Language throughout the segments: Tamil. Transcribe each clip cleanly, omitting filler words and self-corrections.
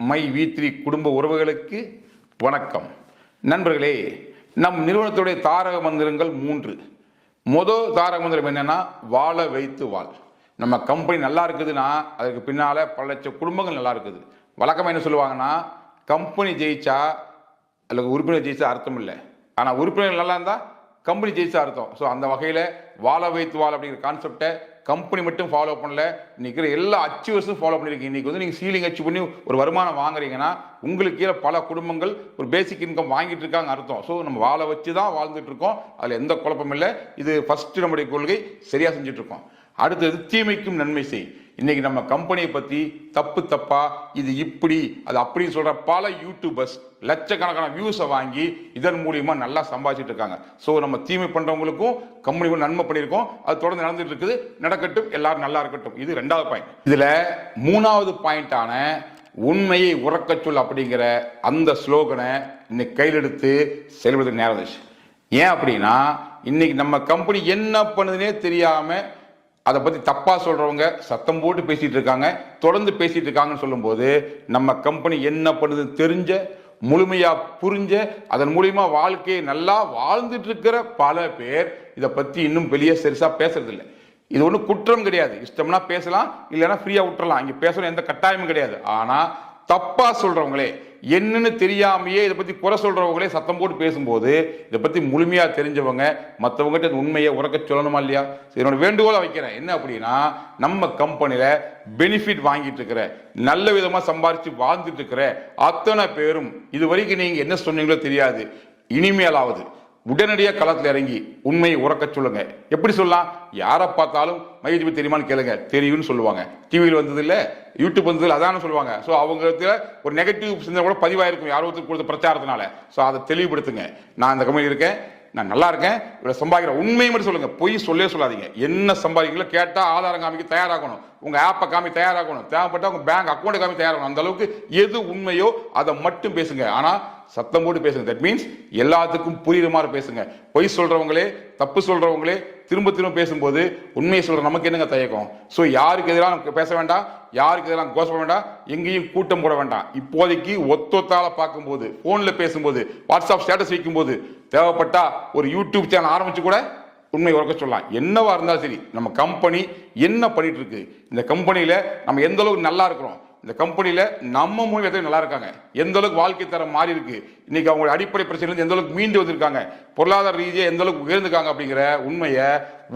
மை V3 குடும்ப உறவுகளுக்கு வணக்கம். நண்பர்களே, நம் நிறுவனத்துடைய தாரக மந்திரங்கள் 3. முதல் தாரக மந்திரம் என்னன்னா, வாழ வைத்து வாழ். நம்ம கம்பெனி நல்லா இருக்குதுன்னா அதுக்கு பின்னால பல லட்சம் குடும்பங்கள் நல்லா இருக்குது. வழக்கமாக என்ன சொல்லுவாங்கன்னா, கம்பெனி ஜெயிச்சா அல்லது உறுப்பினர் ஜெயிச்சா அர்த்தம் இல்லை, ஆனால் உறுப்பினர் நல்லா இருந்தால் கம்பெனி ஜெயிச்சா அர்த்தம். ஸோ அந்த வகையில் வாழ வைத்து வாழ் அப்படிங்கிற கான்செப்டை கம்பெனி மட்டும் ஃபாலோ பண்ணல, இன்னைக்கு எல்லா அச்சீவர்ஸும் ஃபாலோ பண்ணியிருக்கீங்க. இன்னைக்கு வந்து நீங்கள் சீலிங் அச்சீவ் பண்ணி ஒரு வருமானம் வாங்குறீங்கன்னா உங்களுக்கு கீழே பல குடும்பங்கள் ஒரு பேசிக் இன்கம் வாங்கிட்டு இருக்காங்க அர்த்தம். ஸோ நம்ம வாழ வச்சு தான் வாழ்ந்துட்டு இருக்கோம், அதில் எந்த குழப்பமும் இல்லை. இது ஃபர்ஸ்ட் நம்முடைய கொள்கை, சரியாக செஞ்சுட்டு இருக்கோம். அடுத்தது தீமைக்கும் நன்மை செய். இன்னைக்கு நம்ம கம்பெனியை பற்றி தப்பா இது இப்படி அது அப்படின்னு சொல்ற பல யூடியூபர்ஸ் லட்சக்கணக்கான வியூஸை வாங்கி இதன் மூலியமா நல்லா சம்பாதிச்சுட்டு இருக்காங்க. ஸோ நம்ம தீமை பண்றவங்களுக்கும் கம்பெனிக்கும் நன்மை பண்ணியிருக்கோம், அது தொடர்ந்து நடந்துட்டு இருக்குது. நடக்கட்டும், எல்லாரும் நல்லா இருக்கட்டும். இது 2வது பாயிண்ட். இதுல 3வது பாயிண்டான உண்மையை உறக்க சொல் அப்படிங்கிற அந்த ஸ்லோகனை இன்னைக்கு கையில் எடுத்து செயல்படுத்த நேரம். ஏன் அப்படின்னா, இன்னைக்கு நம்ம கம்பெனி என்ன பண்ணுதுன்னே தெரியாம அதை பத்தி தப்பா சொல்றவங்க சத்தம் போட்டு பேசிட்டு இருக்காங்க, தொடர்ந்து பேசிட்டு இருக்காங்கன்னு சொல்லும்போது, நம்ம கம்பெனி என்ன பண்ணுது தெரிஞ்ச, முழுமையா புரிஞ்ச, அதன் மூலியமா வாழ்க்கையை நல்லா வாழ்ந்துட்டு இருக்கிற பல பேர் இதை பத்தி இன்னும் வெளியே சரிசா பேசுறது இல்லை. இது ஒன்றும் குற்றம் கிடையாது, இஷ்டம்னா பேசலாம், இல்லைன்னா ஃப்ரீயா விட்டுறலாம், இங்க பேசணும் எந்த கட்டாயமும் கிடையாது. ஆனா தப்பா சொல்றவங்களே, என்னன்னு தெரியாமையே இதை பத்தி குறை சொல்றவங்களே சத்தம் போட்டு பேசும்போது, இதை பத்தி முழுமையா தெரிஞ்சவங்க மற்றவங்ககிட்ட உண்மையை உறக்க சொல்லணுமா இல்லையா? என்னோட வேண்டுகோளை வைக்கிறேன். என்ன அப்படின்னா, நம்ம கம்பெனியில பெனிஃபிட் வாங்கிட்டு இருக்கிற, நல்ல விதமா சம்பாரிச்சு வாழ்ந்துட்டு இருக்கிற அத்தனை பேரும் இது வரைக்கும் நீங்க என்ன சொன்னீங்களோ தெரியாது, இனிமேலாவது உடனடியாக களத்தில் இறங்கி உண்மையை உறக்க சொல்லுங்க. எப்படி சொல்லலாம்? யாரை பார்த்தாலும் மகேஜ் தெரியுமான்னு கேளுங்க, தெரியும்னு சொல்லுவாங்க. டிவியில் வந்தது இல்லை, யூடியூப் வந்தது அதான சொல்லுவாங்க. ஸோ அவங்க ஒரு நெகட்டிவ் சிந்தனை கூட பதிவாயிருக்கும் யாரோ ஒருத்தர் கொடுத்த பிரச்சாரத்தினால. ஸோ அதை தெளிவுபடுத்துங்க. நான் இந்த கம்பெனி இருக்கேன், நான் நல்லா இருக்கேன், இவ்வளவு சம்பாதிக்கிற உண்மையை மட்டும் சொல்லுங்க, பொய் சொல்லே சொல்லாதீங்க. என்ன சம்பாதிக்கல கேட்டா ஆதாரம் காமிக்க தயாராகணும், உங்க ஆப்பை காமி தயாராகணும், தேவைப்பட்டா உங்க பேங்க் அக்கௌண்ட் காமி தயாராகணும். அந்த அளவுக்கு எது உண்மையோ அதை மட்டும் பேசுங்க. ஆனா சத்தம் போட்டு பேசுங்க. தட் மீன்ஸ் எல்லாத்துக்கும் புரியுற மாதிரி பேசுங்க. பொய் சொல்றவங்களே, தப்பு சொல்றவங்களே திரும்ப திரும்ப பேசும்போது உண்மையை சொல்ற நமக்கு என்னங்க தயக்கம்? ஸோ யாருக்கு எதிராக பேச வேண்டாம், யாருக்கு எதிராக கோஷம் வேண்டாம், எங்கேயும் கூட்டம் போட வேண்டாம். இப்போதைக்கு ஒத்தொத்தால பார்க்கும்போது, போன்ல பேசும்போது, வாட்ஸ்அப் ஸ்டேட்டஸ் வைக்கும்போது, தேவைப்பட்டா ஒரு யூடியூப் சேனல் ஆரம்பிச்சு கூட உண்மை உறக்க சொல்லலாம். என்னவா இருந்தாலும் சரி, நம்ம கம்பெனி என்ன பண்ணிட்டு இருக்கு, இந்த கம்பெனியில நம்ம எந்த அளவுக்கு நல்லா இருக்கிறோம், இந்த கம்பெனியில நம்ம மூலியமா நல்லா இருக்காங்க, எந்த அளவுக்கு வாழ்க்கை தரம் மாறி இருக்கு, இன்னைக்கு அவங்களோட அடிப்படை பிரச்சனை எந்த அளவுக்கு மீண்டு வந்திருக்காங்க, பொருளாதார ரீதியா எந்த அளவுக்கு உயர்ந்துக்காங்க அப்படிங்கிற உண்மையை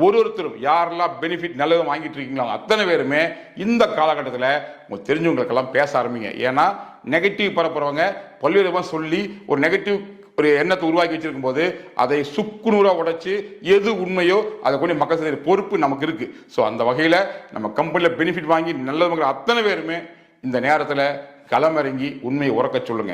ஒருத்தரும் யாரெல்லாம் பெனிஃபிட் நல்லதும் வாங்கிட்டு இருக்கீங்களோ அத்தனை பேருமே இந்த காலகட்டத்தில் உங்களுக்கு தெரிஞ்சவங்களுக்கெல்லாம் பேச ஆரம்பிங்க. ஏன்னா நெகட்டிவ் பரப்புறவங்க பல்வேறு விதமாக சொல்லி ஒரு நெகட்டிவ் ஒரு எண்ணத்தை உருவாக்கி வச்சிருக்கும் போது அதை சுக்குநூறா உடைச்சு எது உண்மையோ அதை கொண்டு மக்கள் செய்கிற பொறுப்பு நமக்கு இருக்கு. ஸோ அந்த வகையில நம்ம கம்பெனியில பெனிஃபிட் வாங்கி நல்லவங்க அத்தனை பேருமே இந்த நேரத்தில் களமிறங்கி உண்மையை உறக்க சொல்லுங்க.